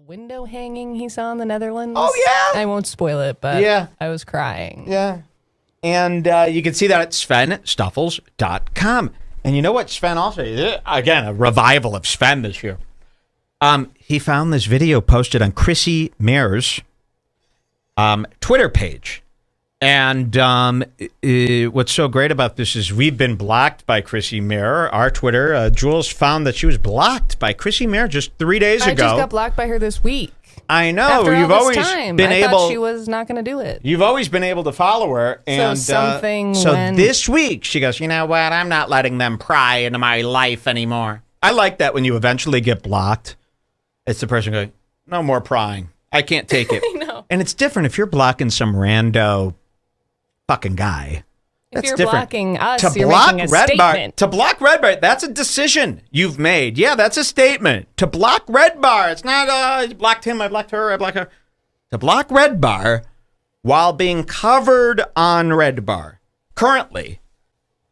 window hanging he saw in the Netherlands. Oh, yeah. I won't spoil it, but Yeah. I was crying. Yeah. And you can see that at SvenStuffles.com. And you know what Sven also, again, a revival of Sven this year. He found this video posted on Chrissy Mayer's Twitter page. And what's so great about this is we've been blocked by Chrissy Mayer, our Twitter. Jules found that she was blocked by Chrissy Mayer just 3 days ago. I just got blocked by her this week. I know. After You've all always this time, been I able. thought she was not going to do it. You've always been able to follow her. And So this week she goes, you know what? I'm not letting them pry into my life anymore. I like that when you eventually get blocked. It's the person going, no more prying. I can't take it. I know. And it's different if you're blocking some rando fucking guy. If That's you're different. blocking us, To you're block making a Red Bar, statement. to block Red Bar, that's a decision you've made. Yeah, that's a statement. To block Red Bar, it's not I blocked him, I blocked her, I blocked her. To block Red Bar while being covered on Red Bar currently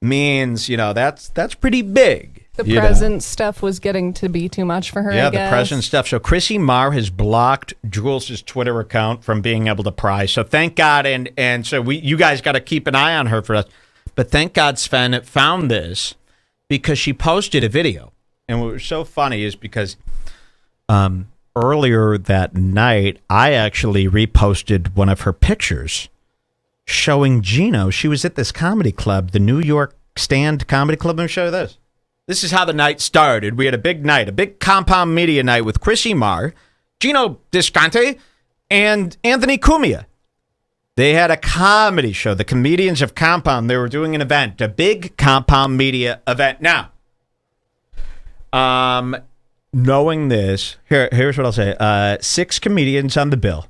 means, that's pretty big. The present stuff was getting to be too much for her, I guess. Yeah, the present stuff. So Chrissy Mayer has blocked Jules' Twitter account from being able to pry. So thank God, and so you guys got to keep an eye on her for us. But thank God Sven found this because she posted a video. And what was so funny is because earlier that night, I actually reposted one of her pictures showing Geno. She was at this comedy club, the New York Stand Comedy Club. Let me show you this. This is how the night started. We had a big night, a big compound media night with Chrissy Mayer, Geno Disconte, and Anthony Cumia. They had a comedy show, the Comedians of Compound. They were doing an event, a big compound media event. Now, knowing this, here's what I'll say. 6 comedians on the bill,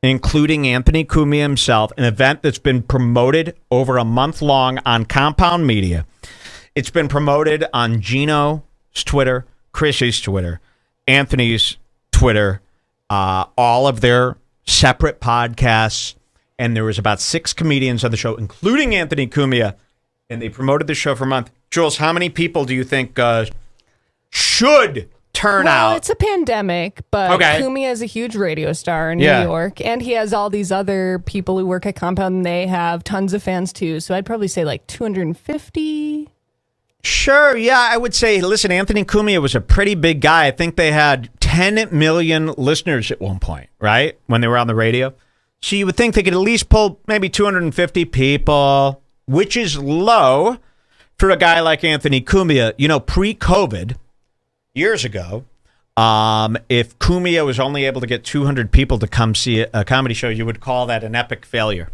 including Anthony Cumia himself, an event that's been promoted over a month long on compound media. It's been promoted on Geno's Twitter, Chrissy's Twitter, Anthony's Twitter, all of their separate podcasts. And there was about 6 comedians on the show, including Anthony Cumia. And they promoted the show for a month. Jules, how many people do you think should turn out? Well, it's a pandemic, but Cumia is a huge radio star in New York. And he has all these other people who work at Compound. And they have tons of fans, too. So I'd probably say like 250. Sure, yeah, I would say, listen, Anthony Cumia was a pretty big guy. I think they had 10 million listeners at one point, right? When they were on the radio. So you would think they could at least pull maybe 250 people, which is low for a guy like Anthony Cumia. Pre-COVID, years ago, if Cumia was only able to get 200 people to come see a comedy show, you would call that an epic failure.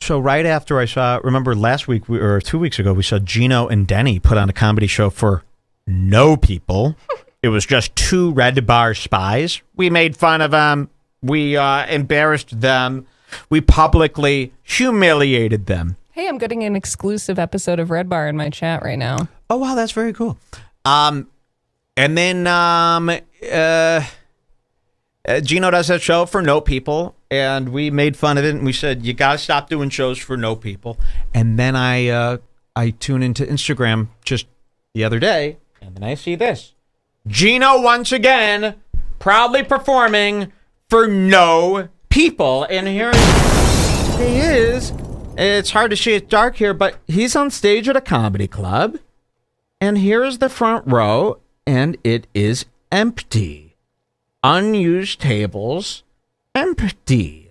So right after remember last week or 2 weeks ago, we saw Geno and Denny put on a comedy show for no people. It was just 2 Red Bar spies. We made fun of them. We embarrassed them. We publicly humiliated them. Hey, I'm getting an exclusive episode of Red Bar in my chat right now. Oh, wow, that's very cool. And then Geno does that show for no people, and we made fun of it, and we said, you got to stop doing shows for no people. And then I tune into Instagram just the other day, and then I see this. Geno once again proudly performing for no people. And here he is. It's hard to see, it's dark here, but he's on stage at a comedy club, and here's the front row, and it is empty. Unused tables, empty.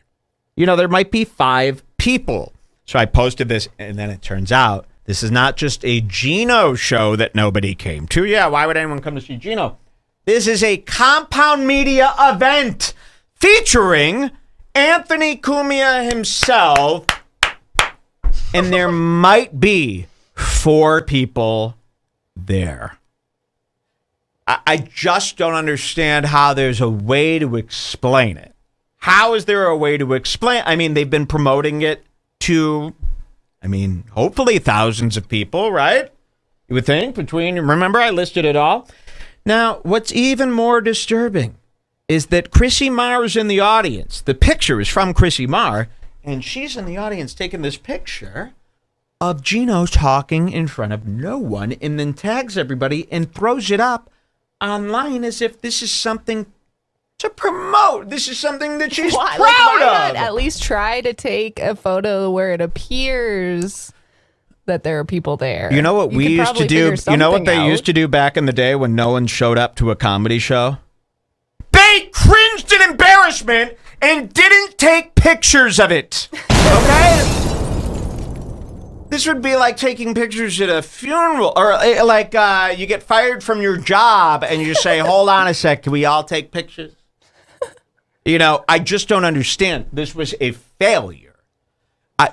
There might be 5 people. So I posted this, and then it turns out this is not just a Geno show that nobody came to. Yeah, why would anyone come to see Geno? This is a compound media event featuring Anthony Cumia himself, and there might be 4 people there. I just don't understand how there's a way to explain it. How is there a way to explain? I mean, they've been promoting it to, hopefully thousands of people, right? You would think remember I listed it all. Now, what's even more disturbing is that Chrissy Mayer's in the audience. The picture is from Chrissy Mayer, and she's in the audience taking this picture of Geno talking in front of no one, and then tags everybody and throws it up online as if this is something to promote. This is something that she's proud why not of. at least try to take a photo where it appears that there are people there? You know what we used to do? You know what they used to do back in the day when no one showed up to a comedy show? They cringed in embarrassment and didn't take pictures of it. Okay? This would be like taking pictures at a funeral, or like you get fired from your job and you say, hold on a sec, can we all take pictures? You know, I just don't understand. This was a failure.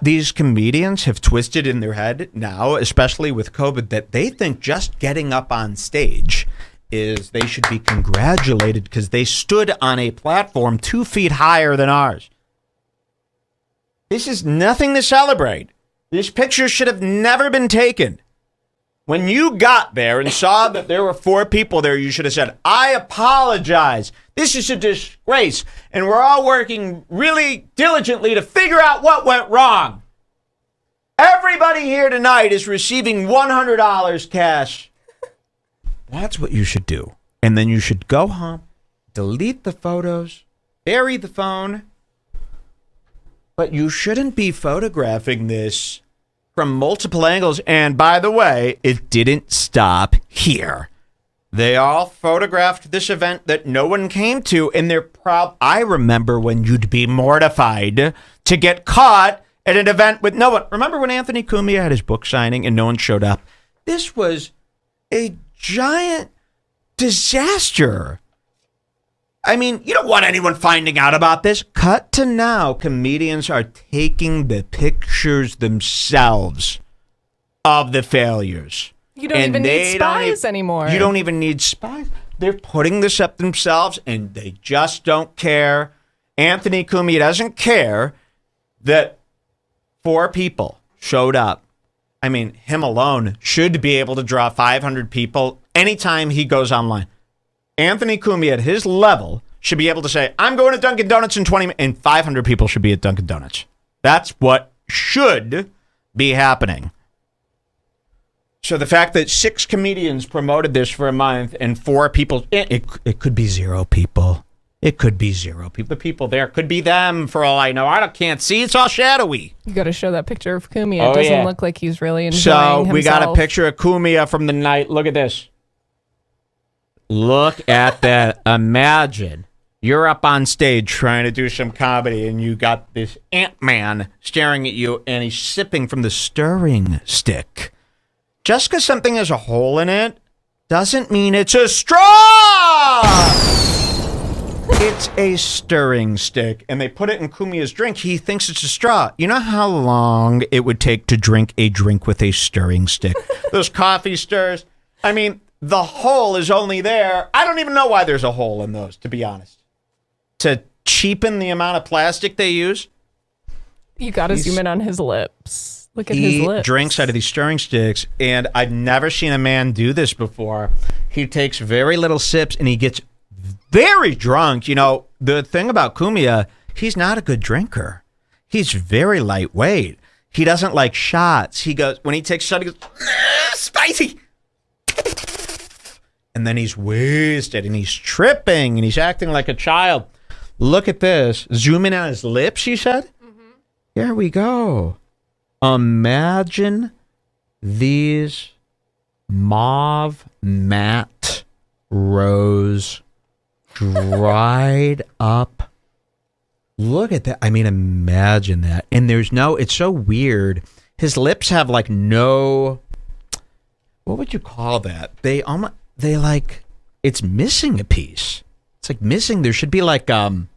These comedians have twisted in their head now, especially with COVID, that they think just getting up on stage is they should be congratulated because they stood on a platform 2 feet higher than ours. This is nothing to celebrate. This picture should have never been taken. When you got there and saw that there were 4 people there, you should have said, I apologize. This is a disgrace. And we're all working really diligently to figure out what went wrong. Everybody here tonight is receiving $100 cash. That's what you should do. And then you should go home, delete the photos, bury the phone. But you shouldn't be photographing this from multiple angles. And by the way, it didn't stop here. They all photographed this event that no one came to, and they're proud. I remember when you'd be mortified to get caught at an event with no one. Remember when Anthony Cumia had his book signing and no one showed up? This was a giant disaster. I mean, you don't want anyone finding out about this. Cut to now, comedians are taking the pictures themselves of the failures. You don't even need spies anymore. You don't even need spies. They're putting this up themselves, and they just don't care. Anthony Cumia doesn't care that 4 people showed up. I mean, him alone should be able to draw 500 people anytime he goes online. Anthony Cumia at his level should be able to say, I'm going to Dunkin' Donuts in 20 minutes, and 500 people should be at Dunkin' Donuts. That's what should be happening. So the fact that 6 comedians promoted this for a month and 4 people, it could be 0 people. It could be 0 people. The people there could be them for all I know. I can't see. It's all shadowy. You got to show that picture of Cumia. It doesn't look like he's really enjoying himself. So we got a picture of Cumia from the night. Look at this. Look at that. Imagine you're up on stage trying to do some comedy and you got this Ant-Man staring at you and he's sipping from the stirring stick. Just because something has a hole in it doesn't mean it's a straw. It's a stirring stick, and they put it in Cumia's drink. He thinks it's a straw. You know how long it would take to drink a drink with a stirring stick? Those coffee stirs. I mean, the hole is only there. I don't even know why there's a hole in those, to be honest. To cheapen the amount of plastic they use. You got to zoom in on his lips. Look at his lips. He drinks out of these stirring sticks, and I've never seen a man do this before. He takes very little sips, and he gets very drunk. You know, the thing about Cumia, he's not a good drinker. He's very lightweight. He doesn't like shots. He goes, when he takes a shot, he goes, spicy. And then he's wasted, and he's tripping, and he's acting like a child. Look at this. Zoom in on his lips, you said? Mm-hmm. Here we go. Imagine these mauve matte rose dried up. Look at that. I mean, imagine that. And there's no, it's so weird. His lips have like no, what would you call that? They like, it's missing a piece. It's like missing, there should be like, kind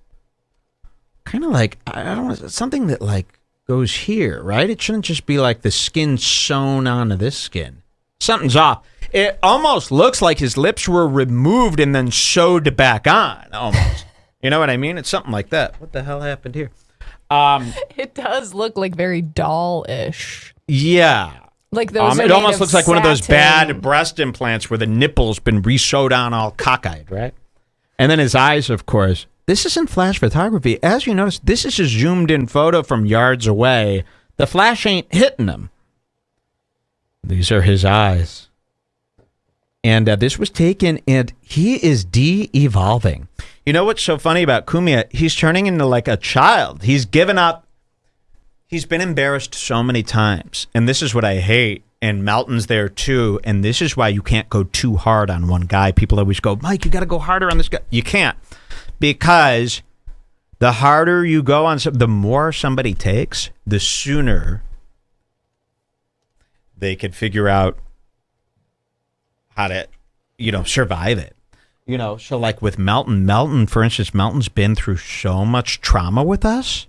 of like, I don't know, something that like goes here, right? It shouldn't just be like the skin sewn onto this skin. Something's off. It almost looks like his lips were removed and then sewed back on, almost. You know what I mean? It's something like that. What the hell happened here? It does look like very doll-ish. Yeah. Like those it almost looks like one of those bad breast implants where the nipple's been re-sewed on all cockeyed, right? And then his eyes, of course. This isn't flash photography. As you notice, this is a zoomed-in photo from yards away. The flash ain't hitting him. These are his eyes. And this was taken, and he is de-evolving. You know what's so funny about Cumia? He's turning into like a child. He's given up. He's been embarrassed so many times. And this is what I hate. And Melton's there too. And this is why you can't go too hard on one guy. People always go, Mike, you got to go harder on this guy. You can't. Because the harder you go on, the more somebody takes, the sooner they could figure out how to, survive it. So like with Melton, for instance, Melton's been through so much trauma with us.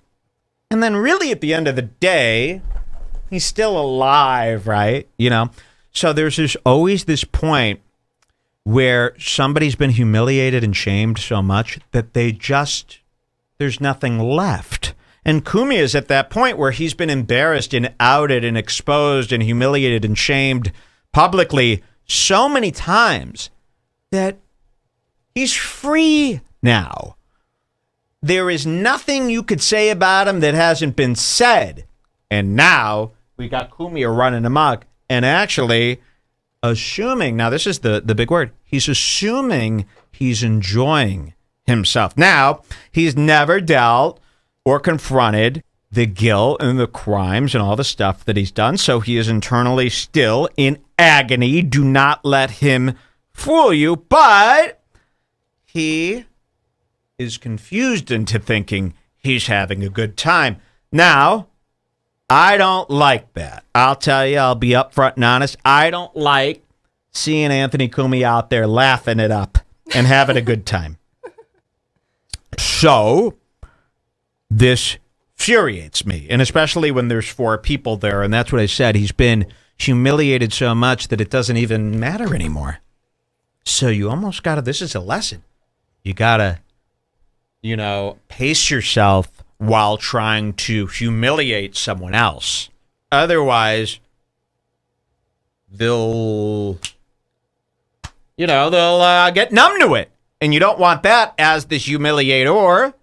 And then really at the end of the day, he's still alive, right? So there's always this point where somebody's been humiliated and shamed so much that there's nothing left. And Cumia is at that point where he's been embarrassed and outed and exposed and humiliated and shamed publicly so many times that he's free now. There is nothing you could say about him that hasn't been said. And now we got Cumia running amok and actually assuming, now this is the big word, he's assuming he's enjoying himself. Now, he's never dealt or confronted the guilt and the crimes and all the stuff that he's done, so he is internally still in agony. Do not let him fool you, but he is confused into thinking he's having a good time. Now, I don't like that. I'll tell you, I'll be upfront and honest. I don't like seeing Anthony Cumia out there laughing it up and having a good time. So, this infuriates me, and especially when there's 4 people there, and that's what I said. He's been humiliated so much that it doesn't even matter anymore. So you almost got to, this is a lesson. You got to, pace yourself while trying to humiliate someone else. Otherwise, they'll get numb to it. And you don't want that as this humiliator,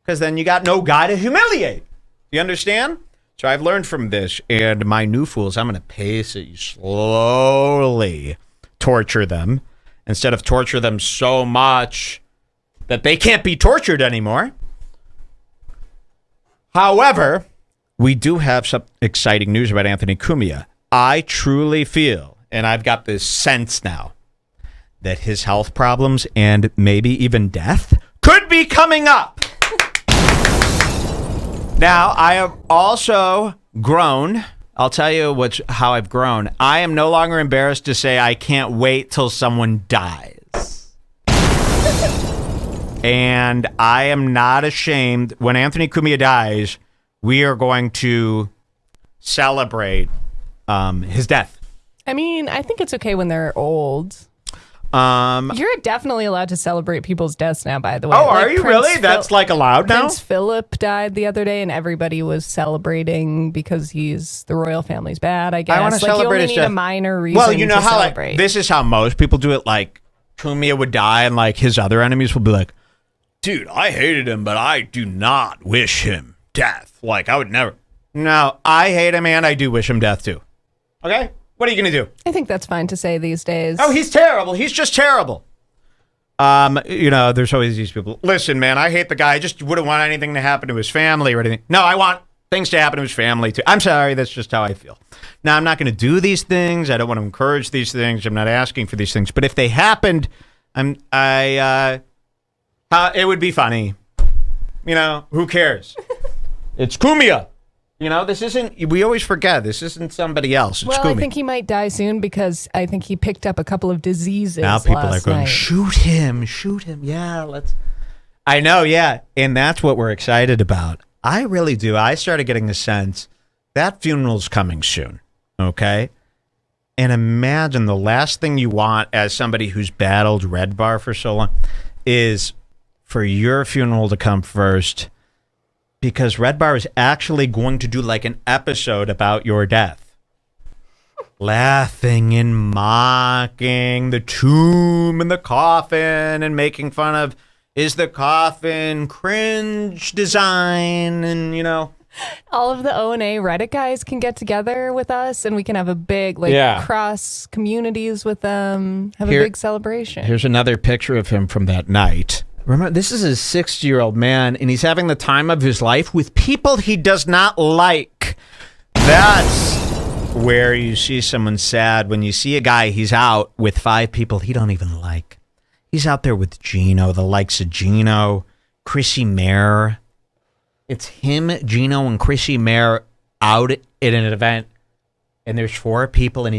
because then you got no guy to humiliate. You understand? So I've learned from this, and my new fools, I'm going to pace it slowly, torture them, instead of torture them so much that they can't be tortured anymore. However, we do have some exciting news about Anthony Cumia. I truly feel, and I've got this sense now, that his health problems and maybe even death could be coming up. Now, I have also grown. I'll tell you how I've grown. I am no longer embarrassed to say I can't wait till someone dies. And I am not ashamed. When Anthony Cumia dies, we are going to celebrate his death. I mean, I think it's okay when they're old. You're definitely allowed to celebrate people's deaths now, by the way. Oh, are you really? That's like allowed now? Prince Philip died the other day, and everybody was celebrating because the royal family's bad, I guess. I want to celebrate his death. You only need a minor reason to celebrate. This is how most people do it. Like, Cumia would die, and like his other enemies will be like, dude, I hated him, but I do not wish him death. Like, I would never. No, I hate him, and I do wish him death, too. Okay? What are you going to do? I think that's fine to say these days. Oh, he's terrible. He's just terrible. There's always these people. Listen, man, I hate the guy. I just wouldn't want anything to happen to his family or anything. No, I want things to happen to his family, too. I'm sorry. That's just how I feel. Now, I'm not going to do these things. I don't want to encourage these things. I'm not asking for these things. But if they happened, it would be funny. Who cares? It's Cumia. This isn't, we always forget, this isn't somebody else. It's Cumia. I think he might die soon because I think he picked up a couple of diseases. Now people last are going, night. shoot him. Yeah, let's. I know, yeah. And that's what we're excited about. I really do. I started getting the sense that funeral's coming soon. Okay? And imagine the last thing you want as somebody who's battled Red Bar for so long is for your funeral to come first. Because Red Bar is actually going to do like an episode about your death. Laughing and mocking the tomb and the coffin and making fun of, is the coffin cringe design? And, all of the O&A Reddit guys can get together with us and we can have a big, cross communities with them, have a big celebration. Here's another picture of him from that night. Remember, this is a 60-year-old man, and he's having the time of his life with people he does not like. That's where you see someone sad. When you see a guy, he's out with 5 people he don't even like. He's out there with Geno, the likes of Geno, Chrissy Mayer. It's him, Geno, and Chrissy Mayer out at an event, and there's 4 people, and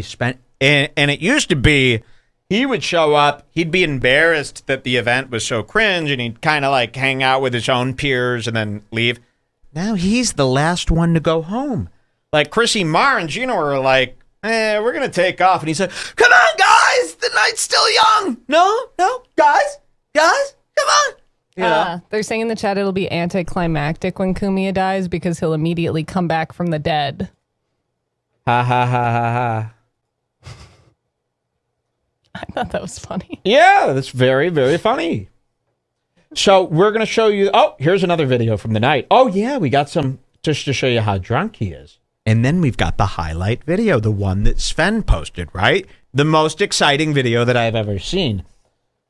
and it used to be he would show up, he'd be embarrassed that the event was so cringe, and he'd kind of like hang out with his own peers and then leave. Now he's the last one to go home. Like Chrissy Mayer and Geno are like, we're going to take off. And he's like, come on, guys, the night's still young. No, guys, come on. They're saying in the chat it'll be anticlimactic when Cumia dies because he'll immediately come back from the dead. Ha, ha, ha, ha, ha. I thought that was funny. Yeah, that's very, very funny. So we're going to show you. Oh, here's another video from the night. Oh, yeah, we got some just to show you how drunk he is. And then we've got the highlight video, the one that Sven posted, right? The most exciting video that I've ever seen.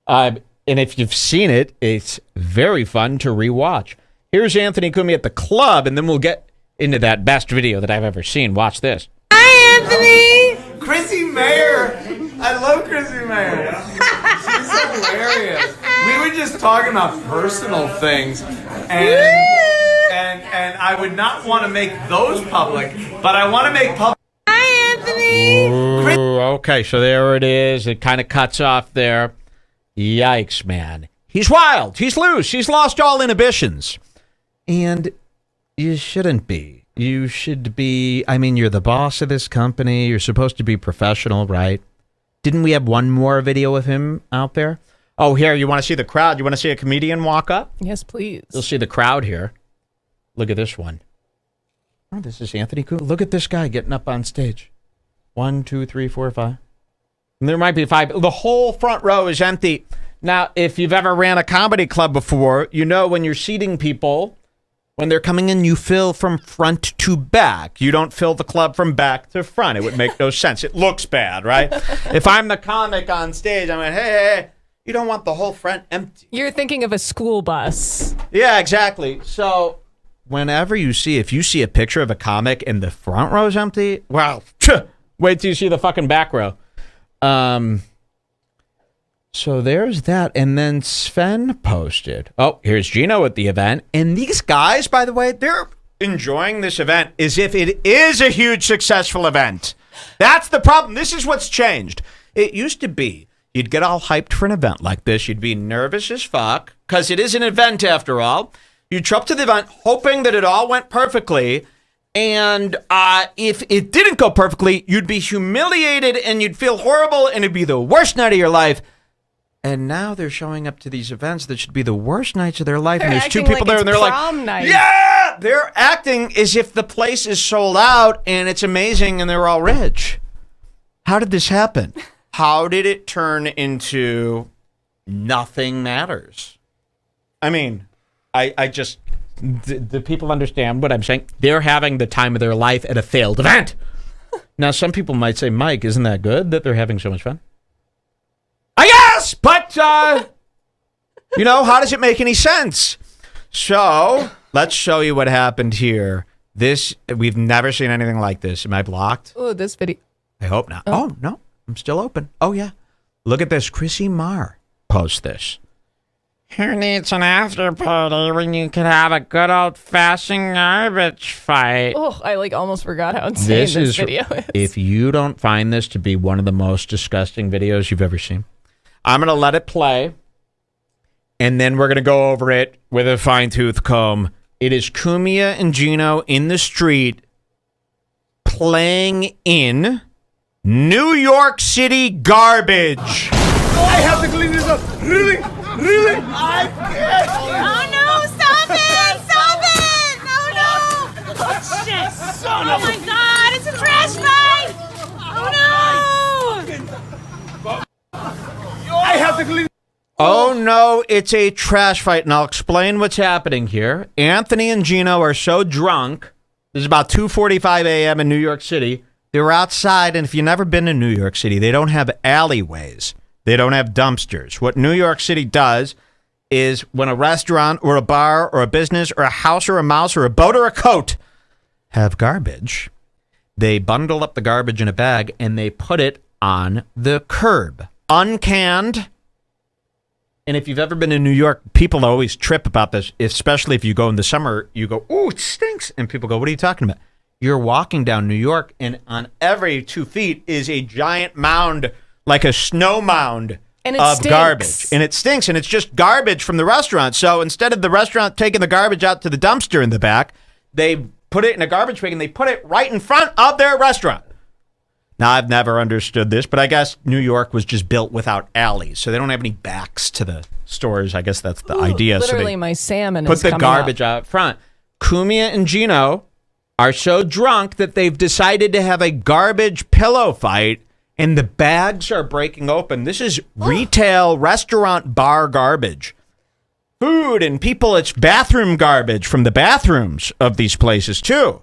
And if you've seen it, it's very fun to rewatch. Here's Anthony Cumia at the club, and then we'll get into that best video that I've ever seen. Watch this. Hi, Anthony! Chrissy Mayer! I love Chrissy Mayer. She's hilarious. We were just talking about personal things, and I would not want to make those public, but I want to make public. Hi, Anthony! Ooh, okay, so there it is. It kind of cuts off there. Yikes, man. He's wild. He's loose. He's lost all inhibitions. And you shouldn't be. You should be, I mean, you're the boss of this company. You're supposed to be professional, right? Didn't we have one more video of him out there? Oh, here, you want to see the crowd? You want to see a comedian walk up? Yes, please. You'll see the crowd here. Look at this one. Oh, this is Anthony Cumia. Look at this guy getting up on stage. 1, 2, 3, 4, 5. And there might be 5. The whole front row is empty. Now, if you've ever ran a comedy club before, you know when you're seating people, when they're coming in, you fill from front to back. You don't fill the club from back to front. It would make no sense. It looks bad, right? If I'm the comic on stage, I'm like, hey, you don't want the whole front empty. You're thinking of a school bus. Yeah, exactly. So whenever if you see a picture of a comic and the front row is empty, well, wait till you see the fucking back row. So there's that. And then Sven posted. Oh, here's Geno at the event. And these guys, by the way, they're enjoying this event as if it is a huge, successful event. That's the problem. This is what's changed. It used to be you'd get all hyped for an event like this. You'd be nervous as fuck because it is an event after all. You'd show up to the event hoping that it all went perfectly. And if it didn't go perfectly, you'd be humiliated and you'd feel horrible and it'd be the worst night of your life. And now they're showing up to these events that should be the worst nights of their life. And there's 2 people there and they're like, night. yeah, they're acting as if the place is sold out and it's amazing and they're all rich. How did this happen? How did it turn into nothing matters? I mean, I just, do people understand what I'm saying? They're having the time of their life at a failed event. Now, some people might say, Mike, isn't that good that they're having so much fun? I guess, but, how does it make any sense? So, let's show you what happened here. We've never seen anything like this. Am I blocked? Oh, this video. I hope not. Oh, no, I'm still open. Oh, yeah. Look at this. Chrissy Mayer post this. Who needs an after party when you could have a good old-fashioned garbage fight? Oh, I almost forgot how insane this video is. If you don't find this to be one of the most disgusting videos you've ever seen, I'm going to let it play, and then we're going to go over it with a fine-tooth comb. It is Cumia and Geno in the street playing in New York City garbage. I have to clean this up. Really? I can't. Oh no! Stop it! Stop it! No! Oh shit! Oh my god! It's a trash bag! Oh no! I have to clean. Oh no, it's a trash fight, and I'll explain what's happening here. Anthony and Geno are so drunk. This is about 2:45 a.m. in New York City. They were outside, and if you've never been to New York City, they don't have alleyways. They don't have dumpsters. What New York City does is when a restaurant or a bar or a business or a house or a mouse or a boat or a coat have garbage, they bundle up the garbage in a bag and they put it on the curb. Uncanned. And if you've ever been in New York, people always trip about this, especially if you go in the summer, you go, "Ooh, it stinks." And people go, "What are you talking about?" You're walking down New York, and on every 2 feet is a giant mound, like a snow mound of stinks. garbage. And it stinks, and it's just garbage from the restaurant. So instead of the restaurant taking the garbage out to the dumpster in the back, they put it in a garbage bag, and they put it right in front of their restaurant. Now, I've never understood this, but I guess New York was just built without alleys, so they don't have any backs to the stores. I guess that's the idea. Literally, so my salmon put is the coming garbage up. out front. Cumia and Geno are so drunk that they've decided to have a garbage pillow fight, and the bags are breaking open. This is retail, restaurant, bar garbage. Food and people, it's bathroom garbage from the bathrooms of these places, too.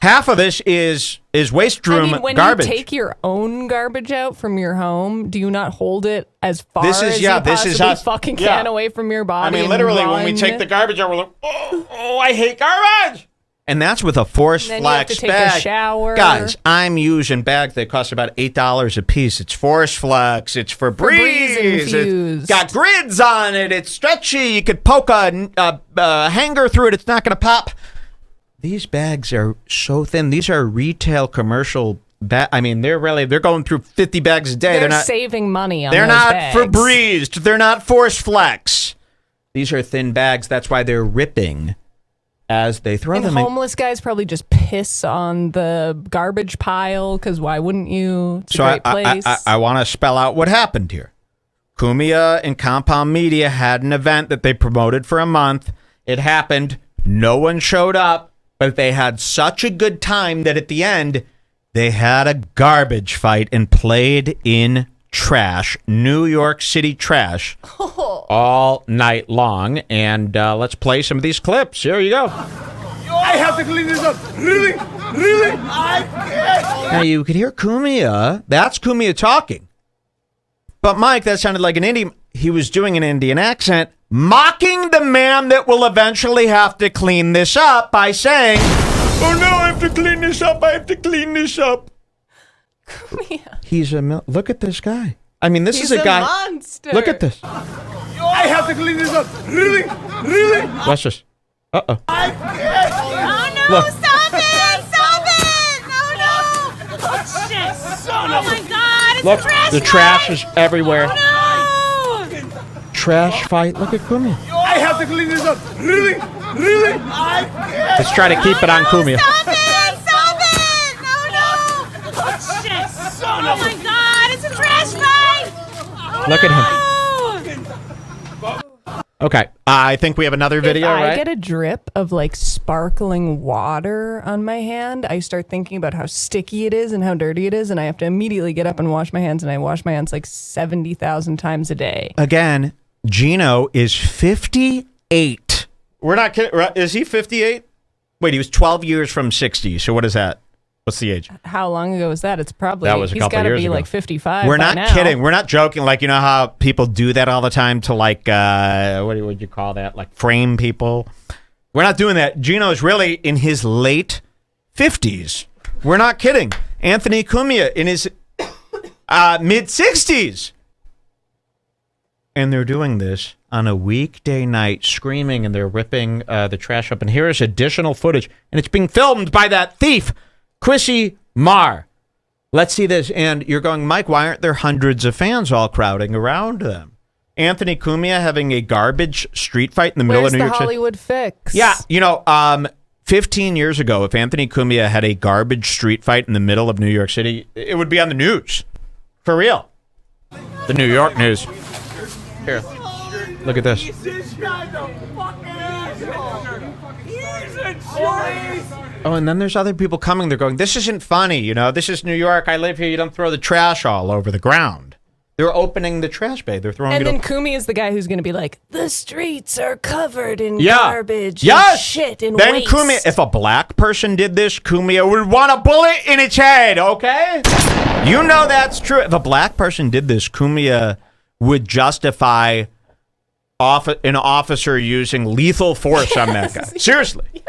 Half of this is waste room when garbage. you take your own garbage out from your home, do you not hold it as far as you possibly fucking can away from your body? I mean, literally, when we take the garbage out, we're like, oh, I hate garbage. And that's with a Force then Flex you have to take bag. a shower. Guys, I'm using bags that cost about $8 a piece. It's Force Flex. It's for breeze. It's got grids on it. It's stretchy. You could poke a hanger through it. It's not going to pop. These bags are so thin. These are retail commercial bags. I mean, they're going through 50 bags a day. They're not saving money on those They're not bags. Febrezed. They're not Force Flex. These are thin bags. That's why they're ripping as they throw them. Homeless guys probably just piss on the garbage pile, because why wouldn't you? It's a great place. I want to spell out what happened here. Cumia and Compound Media had an event that they promoted for a month. It happened. No one showed up. But they had such a good time that at the end, they had a garbage fight and played in trash, New York City trash, all night long. And let's play some of these clips. Here you go. I have to clean this up. Really? I can't. Now, you could hear Cumia. That's Cumia talking. But, Mike, that sounded like an Indian. He was doing an Indian accent, mocking the man that will eventually have to clean this up by saying, "Oh no, I have to clean this up. I have to clean this up." He's look at this guy. I mean, this is a guy. Monster. Look at this. I have to clean this up. Really? Watch this. Uh-oh. I can't. Oh no! Look. Stop it! Stop it! No! Oh shit! Oh my God! It's Look, a trash the fight! trash is everywhere. No! Trash fight. Look at Cumia. I have to clean this up. Really? I can't. Let's try to keep it on Cumia. Stop it! Stop it! No! Oh shit! Oh my God! It's a trash fight! Look at him. No! Okay, I think we have another video, if I right? get a drip of like sparkling water on my hand, I start thinking about how sticky it is and how dirty it is, and I have to immediately get up and wash my hands, and I wash my hands like 70,000 times a day. Again, Geno is 58. We're not kidding. Is he 58? Wait, he was 12 years from 60. So what is that? What's the age? How long ago was that? It's probably That was a he's couple got to years be ago. like 55. We're by not now. kidding. We're not joking. Like, you know how people do that all the time to like, what would you call that? Like frame people. We're not doing that. Geno is really in his late 50s. We're not kidding. Anthony Cumia in his mid 60s. And they're doing this on a weekday night, screaming, and they're ripping the trash up. And here is additional footage. And it's being filmed by that thief, Chrissy Mayer. Let's see this. And you're going, Mike, why aren't there hundreds of fans all crowding around them? Anthony Cumia having a garbage street fight in the middle of New York City. Hollywood fix? Yeah, you know, 15 years ago, if Anthony Cumia had a garbage street fight in the middle of New York City, it would be on the news. For real. The New York news. Here, look at this. This guy's a fucking asshole. He's a jerk. Oh, and then there's other people coming. They're going, this isn't funny. You know, this is New York. I live here. You don't throw the trash all over the ground. They're opening the trash bay. They're throwing And it then up. Cumia is the guy who's going to be like, the streets are covered in Yeah. garbage Yes. and shit and Then waste. Cumia, if a black person did this, Cumia would want a bullet in its head, okay? You know that's true. If a black person did this, Cumia would justify an officer using lethal force on that guy. Seriously. Yeah.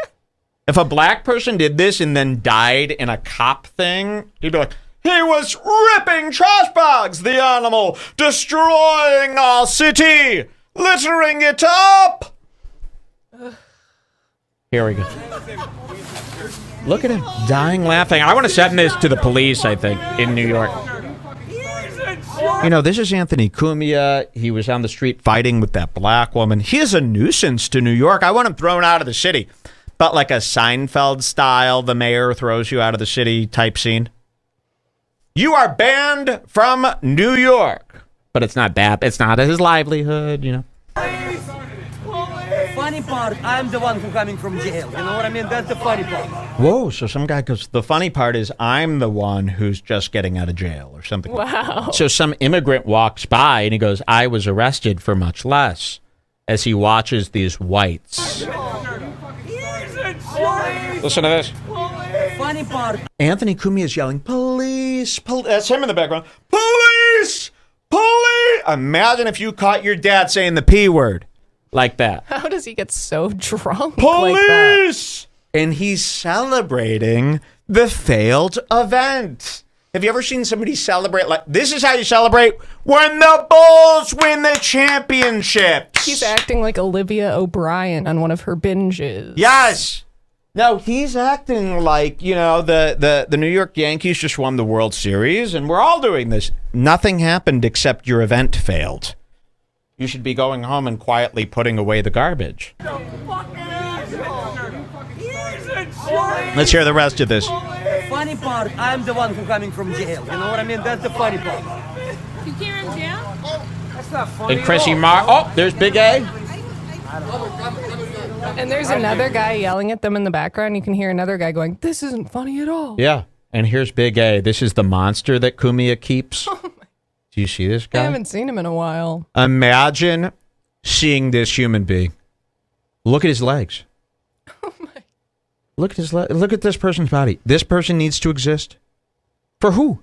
If a black person did this and then died in a cop thing, you'd be like, he was ripping trash bags, the animal, destroying our city, littering it up. Here we go. Look at him, dying laughing. I want to send this to the police, I think, in New York. You know, this is Anthony Cumia. He was on the street fighting with that black woman. He is a nuisance to New York. I want him thrown out of the city. But like a Seinfeld style, the mayor throws you out of the city type scene. You are banned from New York. But it's not that. It's not his livelihood, you know. Funny part, I'm the one who's coming from jail. You know what I mean? That's the funny part. Whoa, so some guy goes, the funny part is I'm the one who's just getting out of jail or something. Wow. So some immigrant walks by and he goes, I was arrested for much less, as he watches these whites. Listen to this. Funny part. Anthony Cumia is yelling, police, that's him in the background. Police, police. Imagine if you caught your dad saying the P word like that. How does he get so drunk Police! like that? And he's celebrating the failed event. Have you ever seen somebody celebrate like this? Is how you celebrate when the Bulls win the championships. He's acting like Olivia O'Brien on one of her binges. Yes. No, he's acting like, you know, the New York Yankees just won the World Series, and we're all doing this. Nothing happened except your event failed. You should be going home and quietly putting away the garbage. Let's hear the rest of this. Funny part, I'm the one who's coming from jail. You know what I mean? That's the funny part. You came from jail? That's not funny. And Chrissy Mayer. Oh, there's Big A. And there's another guy yelling at them in the background. You can hear another guy going, this isn't funny at all. Yeah. And here's Big A. This is the monster that Cumia keeps. Do you see this guy? I haven't seen him in a while. Imagine seeing this human being. Look at his legs. Oh my. Look at his look at this person's body. This person needs to exist. For who?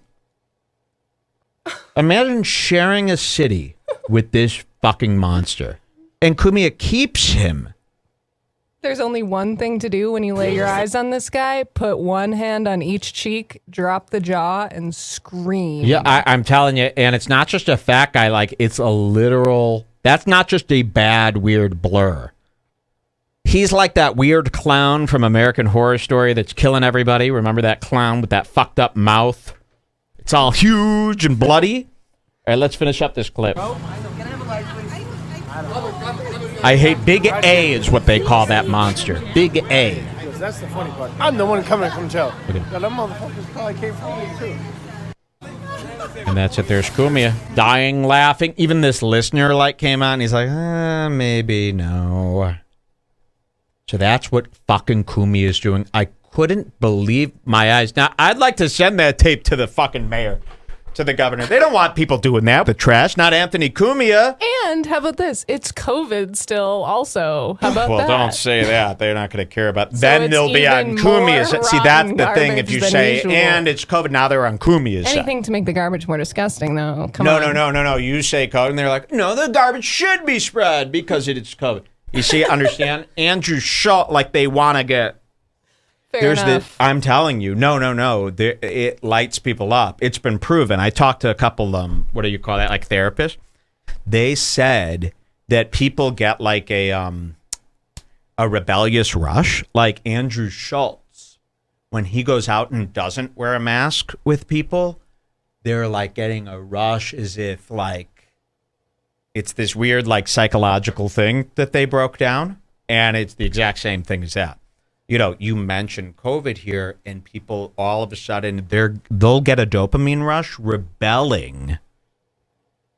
Imagine sharing a city with this fucking monster. And Cumia keeps him. There's only one thing to do when you lay your eyes on this guy. Put one hand on each cheek, drop the jaw, and scream. Yeah, I'm telling you. And it's not just a fat guy. Like, it's a literal... That's not just a bad, weird blur. He's like that weird clown from American Horror Story that's killing everybody. Remember that clown with that fucked up mouth? It's all huge and bloody. All right, let's finish up this clip. I hate Big A is what they call that monster. Big A. That's the funny part. I'm the one coming from jail. Okay. That motherfuckers probably came from me too. And that's it. There's Cumia dying, laughing. Even this listener came on. And he's like, maybe no. So that's what fucking Cumia is doing. I couldn't believe my eyes. Now, I'd like to send that tape to the fucking mayor, to the governor. They don't want people doing that with trash. Not Anthony Cumia. And how about this? It's COVID still also. How about well, that? Well, don't say that. They're not going to care about. So then they'll be on Cumia's. See, that's the thing. If you say, usual. and it's COVID, now they're on Cumia's. Anything to make the garbage more disgusting, though. Come on. No. You say COVID, and they're like, no, the garbage should be spread because it's COVID. You see, understand? Andrew Schultz, they want to get. Fair enough. I'm telling you, no. It lights people up. It's been proven. I talked to a couple, what do you call that, therapists? They said that people get a rebellious rush. Like Andrew Schultz, when he goes out and doesn't wear a mask with people, they're getting a rush as if it's this weird psychological thing that they broke down. And it's the exact same thing as that. You know, you mentioned COVID here, and people all of a sudden they'll get a dopamine rush rebelling,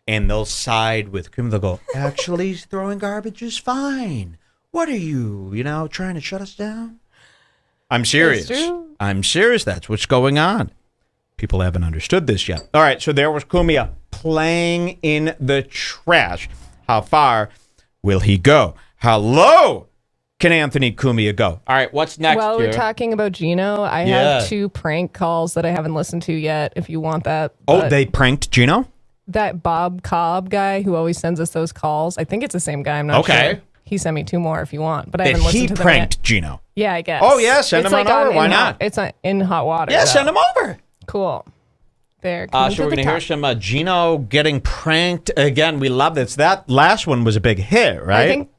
and they'll side with Kim. They'll go, actually, throwing garbage is fine. What are you, trying to shut us down? I'm serious. That's true. I'm serious. That's what's going on. People haven't understood this yet. All right, so there was Cumia playing in the trash. How far will he go? How low can Anthony Cumia go? All right, what's next? While we're talking about Geno, I have 2 prank calls that I haven't listened to yet, if you want that. Oh, they pranked Geno? that Bob Cobb guy who always sends us those calls. I think it's the same guy. I'm not sure. He sent me 2 more if you want, but I haven't listened to them pranked yet. Geno. Yeah, I guess. Oh, yeah, send him on over. Why not? It's in hot water. Yeah, send him over. Cool. There. So we're going to hear some Geno getting pranked. Again, we love this. That last one was a big hit, right? I think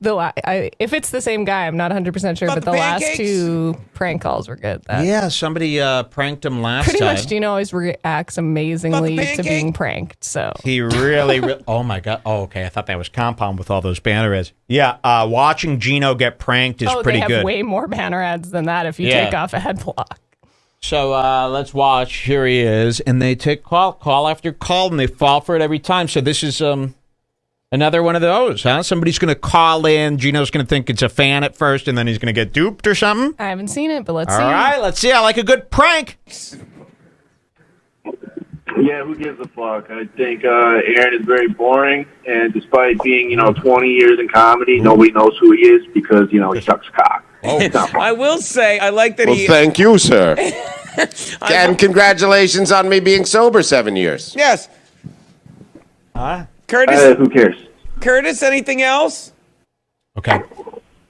if it's the same guy, I'm not 100% sure, but the last 2 prank calls were good. Yeah, somebody pranked him last time. Pretty much Geno always reacts amazingly to being pranked. So he really oh my God. Oh, okay. I thought that was compound with all those banner ads. Yeah, watching Geno get pranked is pretty good. They have way more banner ads than that if you take off a head block. So let's watch. Here he is, and they take call after call, and they fall for it every time. So this is another one of those, huh? Somebody's going to call in. Geno's going to think it's a fan at first, and then he's going to get duped or something. I haven't seen it, but let's see. All right, let's see. I like a good prank. Yeah, who gives a fuck? I think Aaron is very boring, and despite being, 20 years in comedy, nobody knows who he is because, he sucks cock. Oh. I will say, I like that he... Thank you, sir. And congratulations on me being sober 7 years. Yes. Curtis? Who cares? Curtis, anything else? Okay.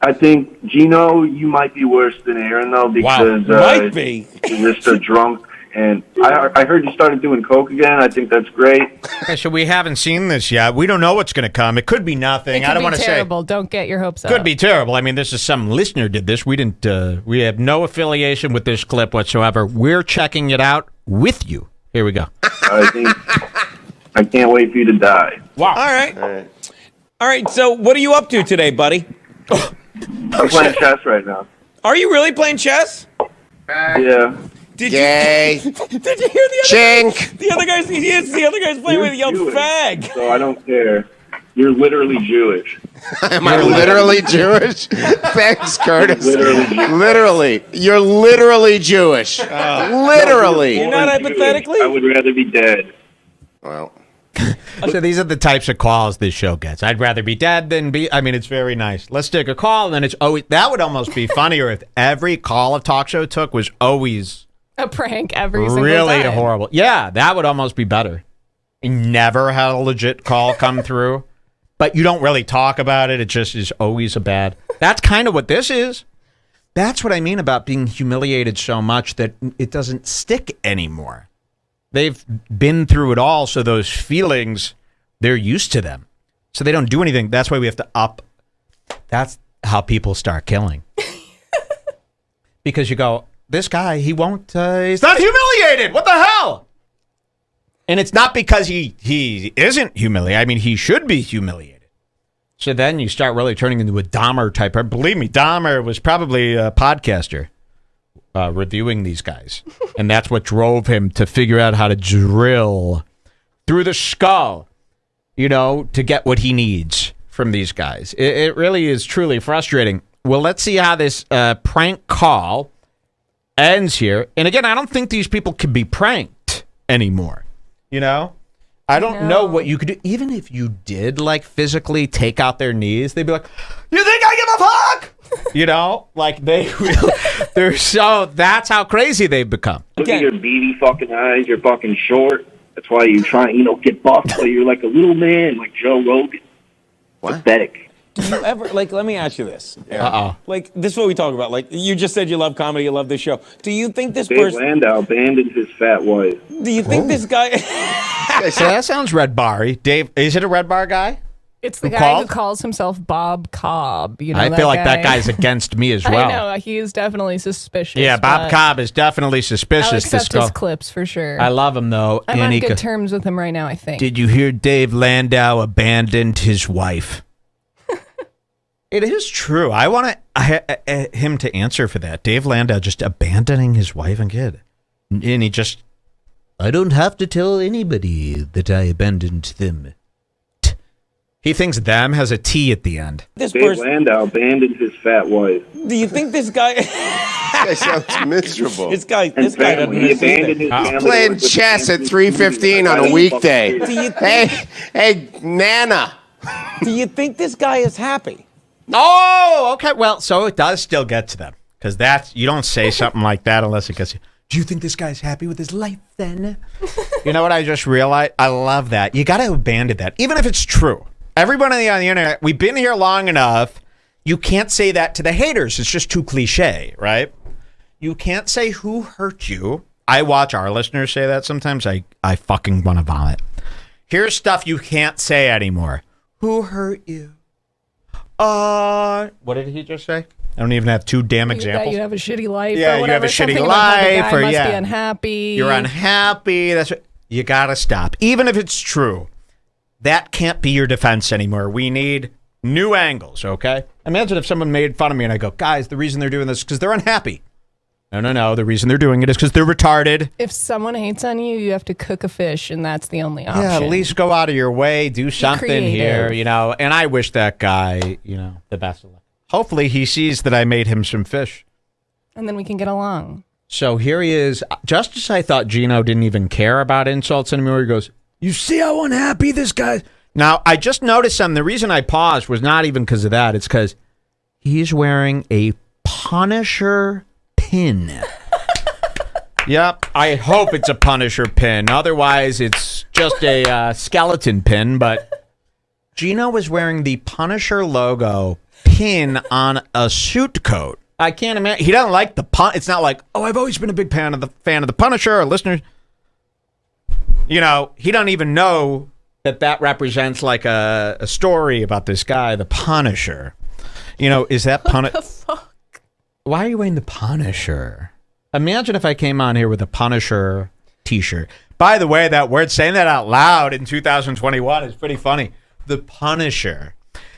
I think, Geno, you might be worse than Aaron, though, because might be. You're just a drunk. And I heard you started doing coke again. I think that's great. Okay, so we haven't seen this yet. We don't know what's going to come. It could be nothing. I don't want to say. Terrible. Don't get your hopes up. Could be terrible. I mean, this is some listener did this. We didn't. We have no affiliation with this clip whatsoever. We're checking it out with you. Here we go. I can't wait for you to die. Wow. All right. So, what are you up to today, buddy? I'm playing chess right now. Are you really playing chess? Yeah. Did Yay. you hear the other Chink. The other guys playing with yelled fag. So I don't care. You're literally Jewish. Am I literally Jewish? Thanks, Curtis. Literally. You're literally Jewish. Literally. You're not hypothetically? I would rather be dead. Well. So these are the types of calls this show gets. I'd rather be dead than be. I mean, it's very nice. Let's take a call, and then it's always. That would almost be funnier if every call a talk show took was always a prank every single time. Really horrible. Yeah, that would almost be better. You never had a legit call come through, but you don't really talk about it. It just is always a bad. That's kind of what this is. That's what I mean about being humiliated so much that it doesn't stick anymore. They've been through it all, so those feelings, they're used to them. So they don't do anything. That's why we have to up. That's how people start killing. Because you go, this guy, he won't, he's not humiliated. What the hell? And it's not because he isn't humiliated. I mean, he should be humiliated. So then you start really turning into a Dahmer type. Believe me, Dahmer was probably a podcaster reviewing these guys. And that's what drove him to figure out how to drill through the skull, to get what he needs from these guys. It really is truly frustrating. Well, let's see how this prank call ends here. And again, I don't think these people can be pranked anymore. I don't know what you could do. Even if you did physically take out their knees, they'd be like, you think I give a fuck? That's how crazy they've become. Look at your beady fucking eyes. You're fucking short. That's why you try, get buffed. So you're like a little man, like Joe Rogan. What? Pathetic. Do you ever, let me ask you this. Uh-oh. This is what we talk about. You just said you love comedy, you love this show. Do you think this Dave person... Landau abandoned his fat wife. Do you think this guy... So that sounds Red Bar-y. Dave, is it a Red Bar guy? It's the guy who calls himself Bob Cobb. I feel like that guy's against me as well. I know. He is definitely suspicious. Yeah, Bob Cobb is definitely suspicious. I'll accept his clips for sure. I love him, though. I'm on good terms with him right now, I think. Did you hear Dave Landau abandoned his wife? It is true. I want him to answer for that. Dave Landau just abandoning his wife and kid. And he just, I don't have to tell anybody that I abandoned them. He thinks them has a T at the end. Dave Landau abandoned his fat wife. Do you think this guy... This guy sounds miserable. This guy doesn't abandoned his family. Playing chess at 3:15 on a weekday. Hey, Nana. Do you think this guy is happy? Oh, okay. Well, so it does still get to them. Because you don't say something like that unless it gets you. Do you think this guy's happy with his life then? You know what I just realized? I love that. You got to abandon that, even if it's true. Everybody on the internet, we've been here long enough. You can't say that to the haters. It's just too cliche, right? You can't say who hurt you. I watch our listeners say that sometimes. I fucking want to vomit. Here's stuff you can't say anymore. Who hurt you? What did he just say? I don't even have two damn examples. That you have a shitty life. Yeah, or you have a Something shitty about how the life, guy or must yeah, be unhappy. You're unhappy. That's what, you gotta stop, even if it's true. That can't be your defense anymore. We need new angles. Okay. Imagine if someone made fun of me and I go, guys, the reason they're doing this is because they're unhappy. No. The reason they're doing it is because they're retarded. If someone hates on you, you have to cook a fish, and that's the only option. Yeah, at least go out of your way, do something here, creative. And I wish that guy, the best of luck. Hopefully he sees that I made him some fish. And then we can get along. So here he is. Just as I thought Geno didn't even care about insults anymore, he goes, you see how unhappy this guy is? Now, I just noticed something. The reason I paused was not even because of that. It's because he's wearing a Punisher pin. Yep. I hope it's a Punisher pin. Otherwise, it's just a skeleton pin. But Geno was wearing the Punisher logo pin on a suit coat. I can't imagine. He doesn't like the pun. It's not like, oh, I've always been a big fan of the Punisher. Our listeners, he don't even know that represents like a story about this guy, the Punisher. Is that Punisher? What the fuck? Why are you wearing the Punisher? Imagine if I came on here with a Punisher t-shirt. By the way, that word, saying that out loud in 2021 is pretty funny. The Punisher.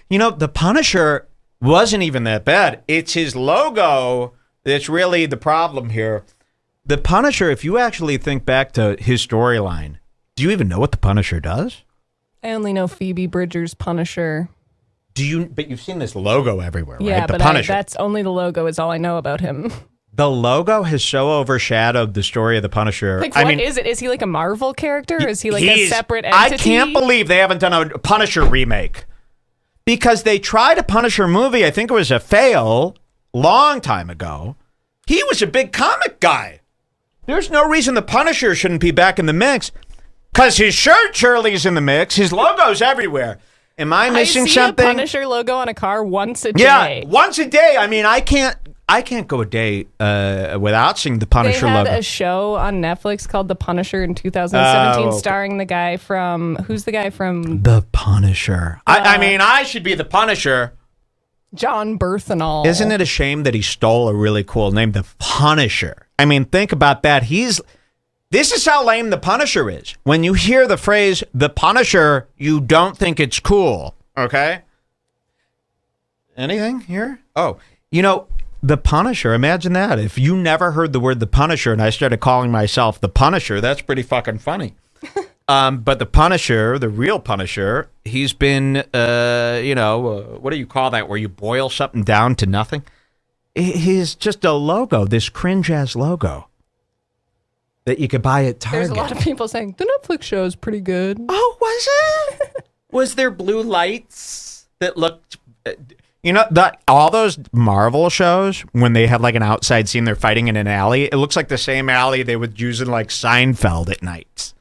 The Punisher wasn't even that bad. It's his logo that's really the problem here. The Punisher, if you actually think back to his storyline, do you even know what the Punisher does? I only know Phoebe Bridgers' Punisher. But you've seen this logo everywhere, right? Yeah, the but Punisher. that's only the logo is all I know about him. The logo has so overshadowed the story of the Punisher. Like, what is it? Is he like a Marvel character? Or is he like a separate entity? I can't believe they haven't done a Punisher remake. Because they tried a Punisher movie, I think it was a fail, long time ago. He was a big comic guy. There's no reason the Punisher shouldn't be back in the mix. Because his shirt surely is in the mix. His logo's everywhere. Am I missing something? I see a Punisher logo on a car once a day. Yeah, once a day. I mean, I can't go a day without seeing the Punisher logo. They had a show on Netflix called The Punisher in 2017, starring the guy from... Who's the guy from... The Punisher. I should be the Punisher. John Berthenol. Isn't it a shame that he stole a really cool name, the Punisher? I mean, think about that. This is how lame the Punisher is. When you hear the phrase, the Punisher, you don't think it's cool. Okay? Anything here? Oh, the Punisher, imagine that. If you never heard the word the Punisher and I started calling myself the Punisher, that's pretty fucking funny. But the Punisher, the real Punisher, he's been, what do you call that, where you boil something down to nothing? He's just a logo, this cringe-ass logo that you could buy at Target. There's a lot of people saying, the Netflix show is pretty good. Oh, was it? Was there blue lights that looked... all those Marvel shows, when they have like an outside scene, they're fighting in an alley, it looks like the same alley they would use in like Seinfeld at night.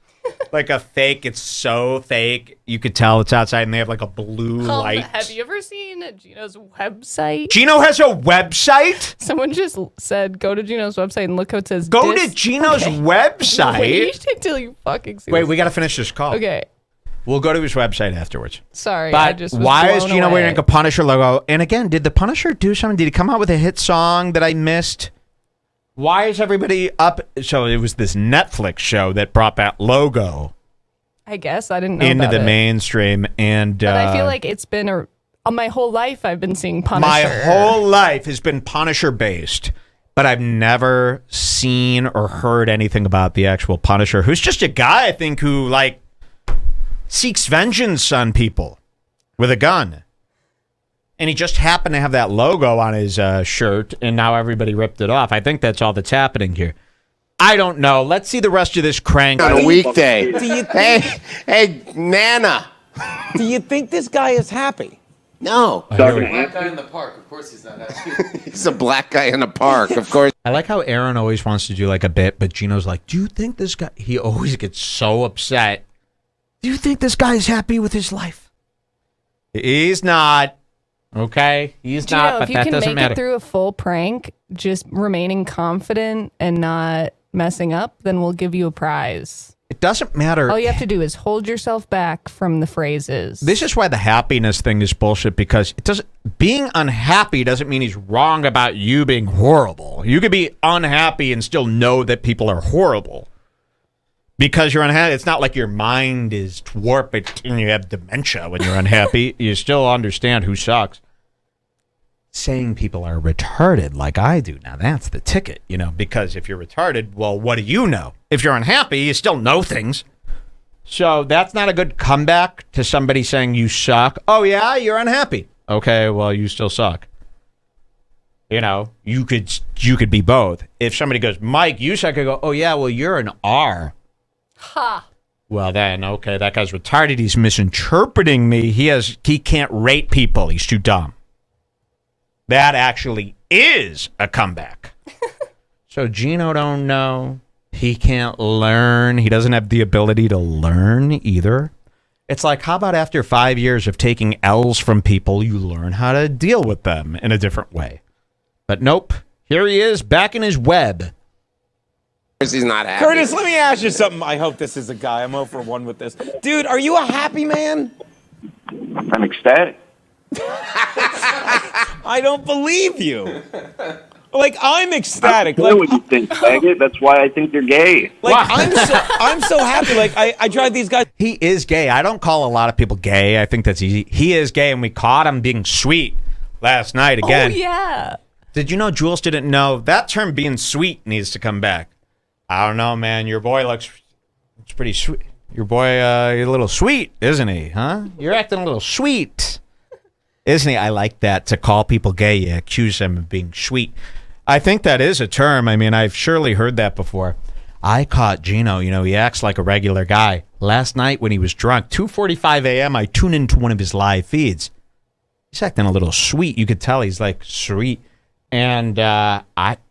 Like a fake, it's so fake, you could tell it's outside and they have like a blue light. Have you ever seen Geno's website? Geno has a website? Someone just said, go to Geno's website and look how it says. Go to Geno's website? Wait until you fucking see. Wait, we got to finish this call. Okay. We'll go to his website afterwards. Sorry, but I just was why is blown Geno away. wearing a Punisher logo? And again, did the Punisher do something? Did he come out with a hit song that I missed? Why is everybody up? So it was this Netflix show that brought that logo. I guess I didn't know into about the it. mainstream, and But I feel like it's been my whole life. I've been seeing Punisher. My whole life has been Punisher based, but I've never seen or heard anything about the actual Punisher, who's just a guy I think who like seeks vengeance on people with a gun. And he just happened to have that logo on his shirt, and now everybody ripped it off. I think that's all that's happening here. I don't know. Let's see the rest of this crank. On a weekday. Hey, Nana. Do you think this guy is happy? No. Black guy in the park. Of course he's not happy. He's a black guy in a park, of course. I like how Aaron always wants to do like a bit, but Geno's like, do you think this guy... He always gets so upset. Do you think this guy's happy with his life? He's not. Okay? He's not, but that doesn't matter. If you can make it through a full prank, just remaining confident and not messing up, then we'll give you a prize. It doesn't matter. All you have to do is hold yourself back from the phrases. This is why the happiness thing is bullshit, because it doesn't. Being unhappy doesn't mean he's wrong about you being horrible. You could be unhappy and still know that people are horrible. Because you're unhappy, it's not like your mind is warped and you have dementia when you're unhappy. You still understand who sucks. Saying people are retarded like I do, now that's the ticket, because if you're retarded, well, what do you know? If you're unhappy, you still know things. So that's not a good comeback to somebody saying you suck. Oh, yeah, you're unhappy. Okay, well, you still suck. You could be both. If somebody goes, Mike, you suck, I go, oh, yeah, well, you're an R. Ha. Well, then, okay, that guy's retarded. He's misinterpreting me. He can't rate people. He's too dumb. That actually is a comeback. So Geno don't know. He can't learn. He doesn't have the ability to learn either. It's like, how about after 5 years of taking L's from people, you learn how to deal with them in a different way? But nope. Here he is back in his web. He's not happy. Curtis, let me ask you something. I hope this is a guy. I'm 0 for 1 with this. Dude, are you a happy man? I'm ecstatic. I don't believe you. Like, I'm ecstatic. I don't know what you think, faggot. That's why I think you're gay. Like, I'm so happy. Like, I tried these guys. He is gay. I don't call a lot of people gay. I think that's easy. He is gay, and we caught him being sweet last night again. Oh, yeah. Did you know Jules didn't know? That term being sweet needs to come back. I don't know, man. Your boy looks pretty sweet. Your boy, you're a little sweet, isn't he? Huh? You're acting a little sweet. Isn't he? I like that. To call people gay, you accuse them of being sweet. I think that is a term. I mean, I've surely heard that before. I caught Geno. He acts like a regular guy. Last night when he was drunk, 2:45 a.m., I tuned into one of his live feeds. He's acting a little sweet. You could tell he's like sweet. And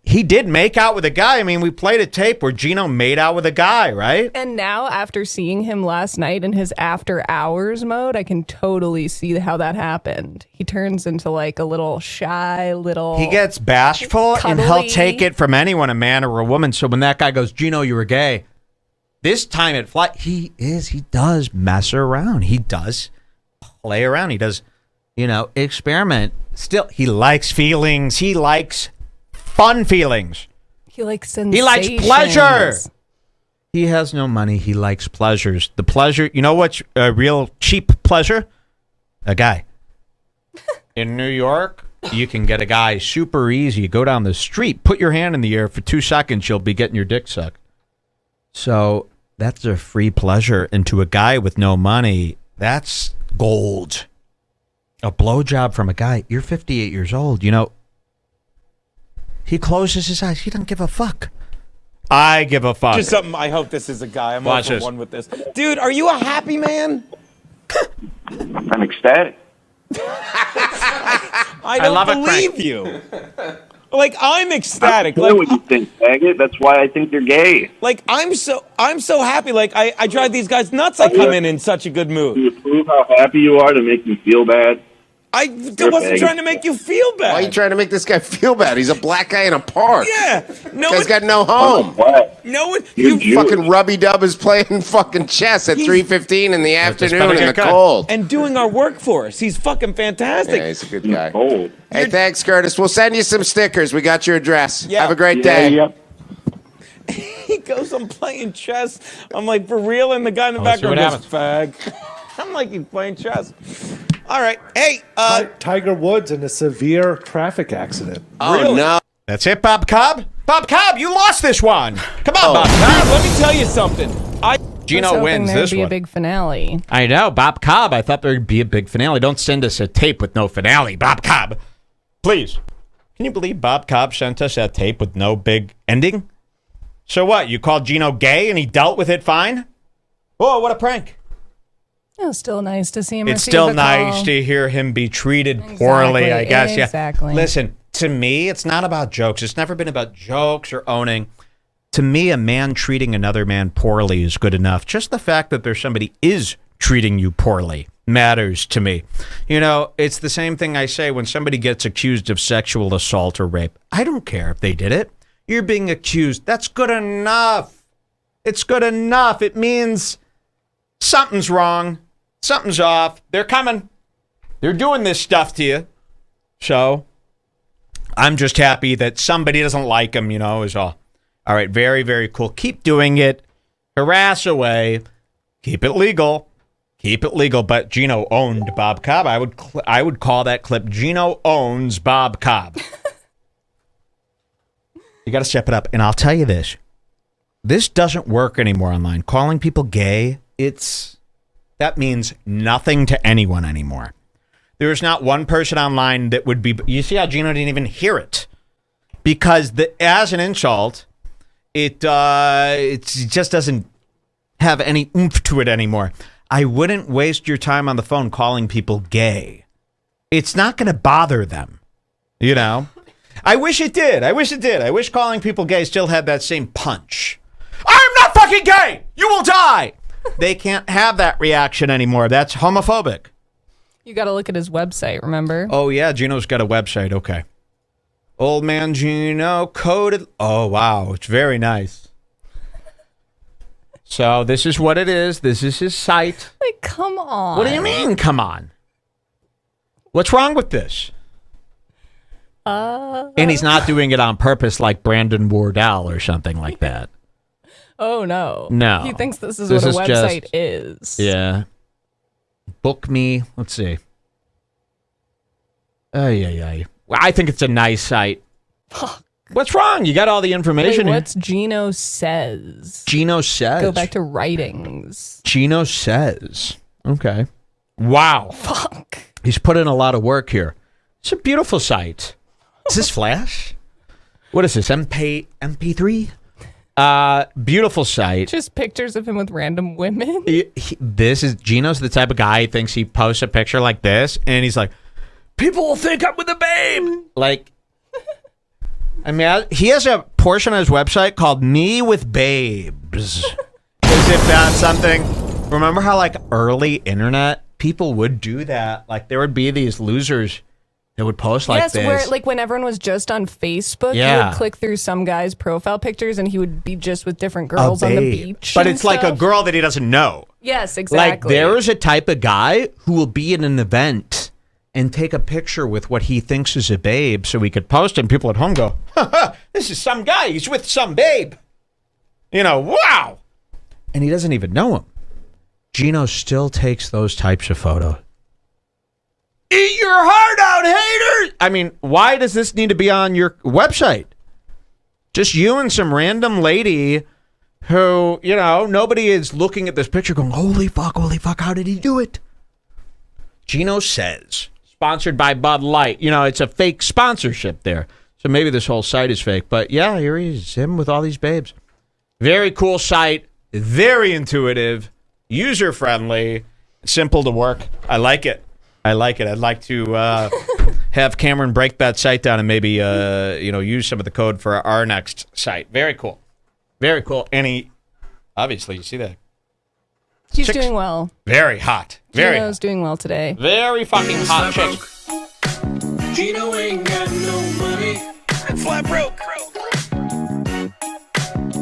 he did make out with a guy. I mean, we played a tape where Geno made out with a guy, right? And now, after seeing him last night in his after hours mode, I can totally see how that happened. He turns into like a little shy, He gets bashful, cuddly. And he'll take it from anyone, a man or a woman. So when that guy goes, Geno, you were gay. This time at Fly, he does mess around. He does play around. He does, experiment. Still, he likes feelings. He likes fun feelings. He likes sensations. He likes pleasure. He has no money. He likes pleasures. The pleasure, you know what's a real cheap pleasure? A guy. In New York, you can get a guy super easy. You go down the street, put your hand in the air for 2 seconds, you'll be getting your dick sucked. So that's a free pleasure. And to a guy with no money, that's gold. A blowjob from a guy. You're 58 years old. He closes his eyes. He doesn't give a fuck. I give a fuck. Just something. I hope this is a guy. I'm 0 for 1 with this. Dude, are you a happy man? I'm ecstatic. I don't believe you. Like, I'm ecstatic. I know what you think, faggot. That's why I think you're gay. Like, I'm so happy. Like, I drive these guys nuts. I come in such a good mood. Can you prove how happy you are to make me feel bad? I wasn't trying to make you feel bad. Why are you trying to make this guy feel bad? He's a black guy in a park. Yeah. No guy's got no home. No one. You fucking Rubby Dub is playing fucking chess at 3:15 in the afternoon in the cold. And doing our work for us. He's fucking fantastic. Yeah, he's a good guy. Hey, thanks, Curtis. We'll send you some stickers. We got your address. Yeah. Have a great day. Yep. He goes, I'm playing chess. I'm like, for real? And the guy in the background goes, fag. I'm like, he's playing chess. All right. Hey, Tiger Woods in a severe traffic accident. Oh, really? No. That's it, Bob Cobb. Bob Cobb, you lost this one. Come on, Bob Cobb. Dude, let me tell you something. Geno wins this one. There'd be a big finale. I know, Bob Cobb. I thought there'd be a big finale. Don't send us a tape with no finale, Bob Cobb. Please. Can you believe Bob Cobb sent us that tape with no big ending? So what? You called Geno gay and he dealt with it fine? Oh, what a prank. It's still nice to see him. It's still nice to hear him be treated poorly, I guess. Exactly. Yeah. Listen, to me, it's not about jokes. It's never been about jokes or owning. To me, a man treating another man poorly is good enough. Just the fact that there's somebody is treating you poorly matters to me. You know, it's the same thing I say when somebody gets accused of sexual assault or rape. I don't care if they did it. You're being accused. That's good enough. It's good enough. It means something's wrong. Something's off. They're coming. They're doing this stuff to you. So I'm just happy that somebody doesn't like him, you know, is all. All right, very, very cool. Keep doing it. Harass away. Keep it legal. Keep it legal. But Geno owned Bob Cobb. I would call that clip Geno owns Bob Cobb. You got to step it up. And I'll tell you this. This doesn't work anymore online. Calling people gay, that means nothing to anyone anymore. There's not one person online that would be... You see how Geno didn't even hear it? Because as an insult, it just doesn't have any oomph to it anymore. I wouldn't waste your time on the phone calling people gay. It's not going to bother them, you know? I wish it did. I wish calling people gay still had that same punch. I'm not fucking gay! You will die! They can't have that reaction anymore. That's homophobic. You got to look at his website, remember? Oh, yeah. Geno's got a website. Okay. Old man Geno coded. Oh, wow. It's very nice. So this is what it is. This is his site. Like, come on. What do you mean, come on? What's wrong with this? And he's not doing it on purpose like Brandon Wardell or something like that. Oh, no. No. He thinks this is what a website is. Yeah. Book me. Let's see. Yeah. Well, I think it's a nice site. What's wrong? You got all the information. Wait, what's Geno says? Geno says. Go back to writings. Geno says. Okay. Wow. Fuck. He's put in a lot of work here. It's a beautiful site. Is this Flash? What is this? MP3? Beautiful site. Just pictures of him with random women. Geno's the type of guy who thinks he posts a picture like this, and he's like, people will think I'm with a babe. Like, I mean, he has a portion of his website called Me with Babes. As if that's something. Remember how, like, early internet, people would do that? Like, there would be these losers that would post like this. Yes, where, like, when everyone was just on Facebook, you would click through some guy's profile pictures, and he would be just with different girls on the beach. But it's like a girl that he doesn't know. Yes, exactly. Like, there is a type of guy who will be at an event and take a picture with what he thinks is a babe so he could post it, and people at home go, this is some guy. He's with some babe. You know, wow. And he doesn't even know him. Geno still takes those types of photos. Eat your heart out, haters! I mean, why does this need to be on your website? Just you and some random lady who, you know, nobody is looking at this picture going, holy fuck, how did he do it? Geno says. Sponsored by Bud Light. You know, it's a fake sponsorship there. So maybe this whole site is fake. But yeah, here he is, him with all these babes. Very cool site. Very intuitive. User-friendly. Simple to work. I like it. I'd like to have Cameron break that site down and maybe use some of the code for our next site. Very cool. Very cool. And he, obviously, you see that. He's doing well. Very hot. Geno's doing well today. Very fucking hot chick. Geno ain't got no money. Flat broke.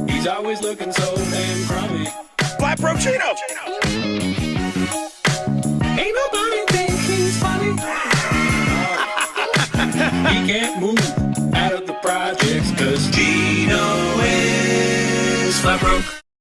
He's always looking so damn crummy. Flat broke Geno. Ain't nobody think he's funny. He can't move out of the projects 'cause Geno is flat broke.